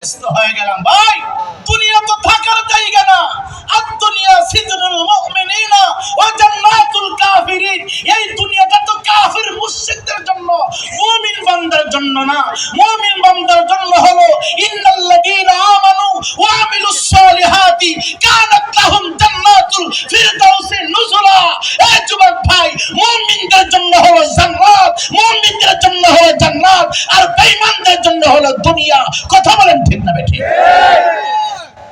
ব্যস্ত হয়ে গেলাম ভাই। দুনিয়া তো থাকার জায়গা না। আর দুনিয়া সিজনুল মুমিনিনা ওয়া জান্নাতুল কাফিরিন। এই দুনিয়াটা তো কাফির মুশরিকদের জন্য, মুমিন বান্দার জন্য না। মুমিন বান্দার জন্য হলো ইন্নাল্লাযীনা আমানু ওয়া আমিলুস সালিহাতি কানাত লাহুম জান্নাতুল ফিরদাউসি নুজুলা। এই যুবক ভাই, মুমিনদের জন্য হলো জান্নাত, মুমিনদের জন্য হলো জান্নাত, আর বেঈমানদের জন্য হলো দুনিয়া। কথা বলেন ঠিক না বেঠিক?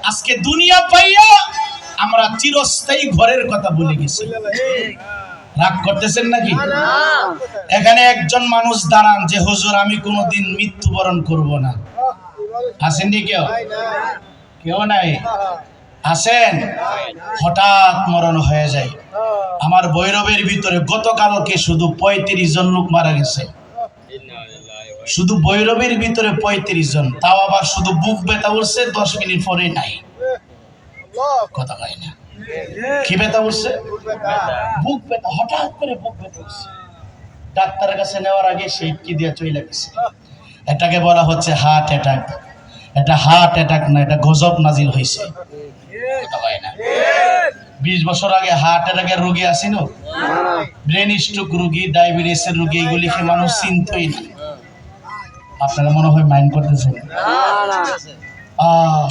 আজকে দুনিয়া পাইয়া আমরা চিরস্থায়ী ঘরের কথা ভুলে গেছি। রাগ করতেছেন নাকি? এখানে একজন মানুষ দাঁড়ান যে হুজুর আমি কোনোদিন মৃত্যুবরণ করব না। আসেননি কেউ? কেউ নাই? আসেন। হঠাৎ মরণ হয়ে যায়। আমার ভৈরবের ভিতরে গতকালকে শুধু 35 জন লোক মারা গেছে। শুধু ভৈরবের ভিতরে 35 জন, তাও আবার শুধু বুক ব্যথা উঠছে 10 মিনিট পরে নাই। কথা হয় না? কি ব্যথা উঠছে? বুক ব্যথা, হঠাৎ করে বুক ব্যথা উঠছে। ডাক্তারের কাছে নেওয়ার আগে সেই কি দিয়ে চলে গেছে। এটাকে বলা হচ্ছে হার্ট অ্যাটাক। এটা হার্ট অ্যাটাক না, এটা গজব নাজিল হয়েছে। কথা হয় না? 20 বছর আগে হার্ট অ্যাটাকের রোগী আসিল, ব্রেন স্ট্রোক রোগী, ডায়াবেটিসের রোগী, এগুলিকে মানুষ চিনতই না। আপনারা মনে হয় মাইন্ড করতেছেন?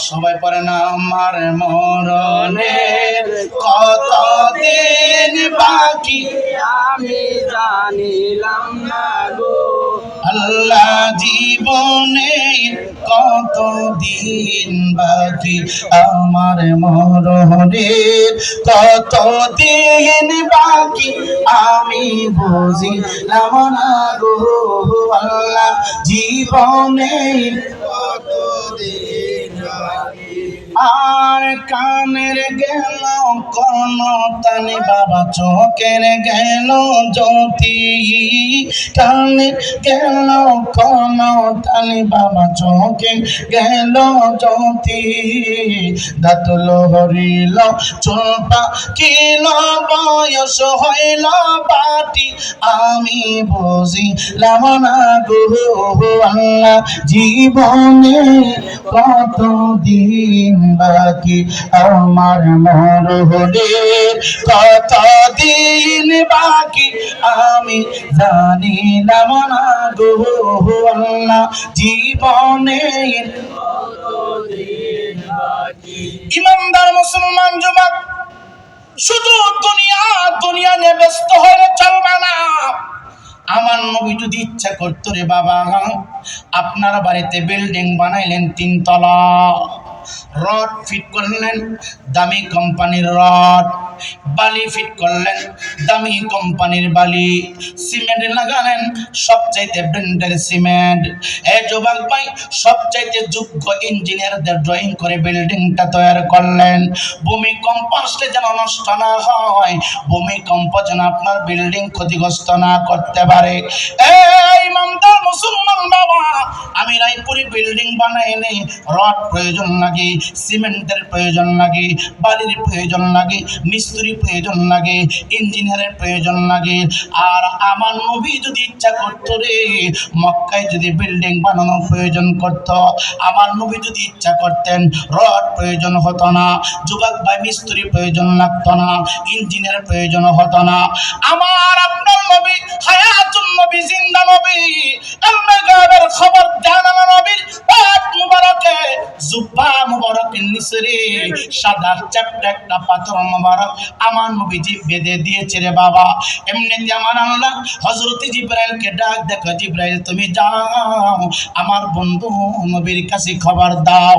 সবাই পারে না। আমার মরণের কতদিন বাকি আমি জানিলাম না গো, আল্লাহ জীবনের কতদিন বাকি, আমার মরণের কতদিন বাকি আমি বুঝিলাম না গো, আল্লাহ জীবনের কতদিন বাকি। আর কানের গেল কোন তানি বাবা, চোখের গেল জ্যোতি, কানের গেল কোন তানি বাবা, চোখে গেল জ্যোতি, দাঁতল হরিল চোপা কিল বয়স হইল বাটি, আমি বুঝিলাম না গো, আল্লাহ জীবনে কতদিন বাকি, আমার মরণের কতদিন বাকি আমি জানিলাম না গো, আল্লাহ জীবনের কতদিন বাকি। ইমানদার মুসলমান যুবক, শুধু দুনিয়া নিয়ে ব্যস্ত হলে চলবে না। আমার নবী যদি ইচ্ছা করতো রে বাবা, আপনার বাড়িতে বিল্ডিং বানাইলেন 3 তলা, রড ফিট করলেন দামি কোম্পানির রড, বালি ফিট করলেন দামি কোম্পানির বালি, সিমেন্ট লাগালেন সবচাইতে ব্র্যান্ডের সিমেন্ট। এই যুবক ভাই, সবচাইতে যোগ্য ইঞ্জিনিয়ারদের ড্রয়িং করে বিল্ডিংটা তৈরি করলেন। ভূমিকম্প আসলে যেন নষ্ট না হয়, ভূমিকম্প যেন আপনার বিল্ডিং ক্ষতিগ্রস্ত না করতে পারে। এই ইমানদার মুসলমান বাবা, আমি রায়পুরি বিল্ডিং বানাই নেই, রড প্রয়োজন লাগে, সিমেন্টের প্রয়োজন লাগে, বালির প্রয়োজন লাগে, মিস্ত্রি প্রয়োজন লাগে, ইঞ্জিনিয়ারের প্রয়োজন লাগে। আর আমার নবী যদি ইচ্ছা করতো রে, মক্কায় যদি বিল্ডিং বানানোর প্রয়োজন করত, আমার নবী যদি ইচ্ছা করতেন, রড প্রয়োজন হতো না, যুবক ভাই মিস্ত্রি প্রয়োজন লাগতো না, ইঞ্জিনিয়ারের প্রয়োজন হতো না। আমার আপনার নবী হায়াতুন নবী, জিন্দা নবী, আল্লাহ গায়েবের খবর জানা নবীর পাক মুবারকে, জুব্বা মুবারকের নিচে রে সাদা চ্যাপ্টা একটা পাথর মুবারক আমার নবীজি বেঁধে দিয়েছে রে বাবা। এমনিতে আমার আল্লাহ হযরত জিবরাইলকে ডাক, দেখো জিবরাইল তুমি যাও আমার বন্ধু নবীর কাছে খবর দাও,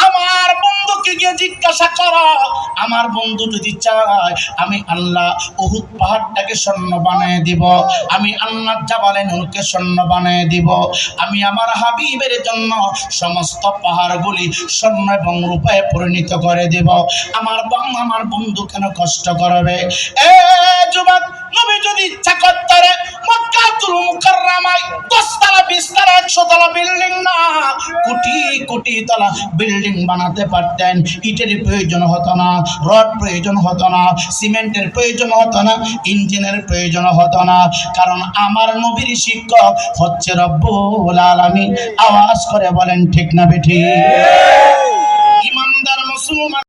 আমার বন্ধুকে গিয়ে জিজ্ঞাসা করো, আমার বন্ধু যদি চায় আমি আল্লাহ উহুদ পাহাড়টাকে স্বর্ণ বানিয়ে দিব, আমি আল্লাহ জাবালে নূরকে স্বর্ণ বানিয়ে দিব, আমি আমার হাবিবের জন্য সমস্ত পাহাড়গুলি স্বর্ণ এবং রূপায় পরিণত করে দেব, আমার বন্ধু কেন কষ্ট করবে? এ যুবক, নবী যদি ইচ্ছা করতে মক্কাতুল মুকাররমায় 10 তলা 20 তলা 100 তলা বিল্ডিং না, কোটি কোটি তলা বিল্ডিং বানাতে পারতেন। ইটের প্রয়োজন হতো না, রড প্রয়োজন হতো না, সিমেন্টের প্রয়োজন হতো না, ইঞ্জিনের প্রয়োজন হতো না, কারণ আমার নবীর শিক্ষক হচ্ছে রব্বুল আলামিন। আওয়াজ করে বলেন ঠিক না বেঠিক?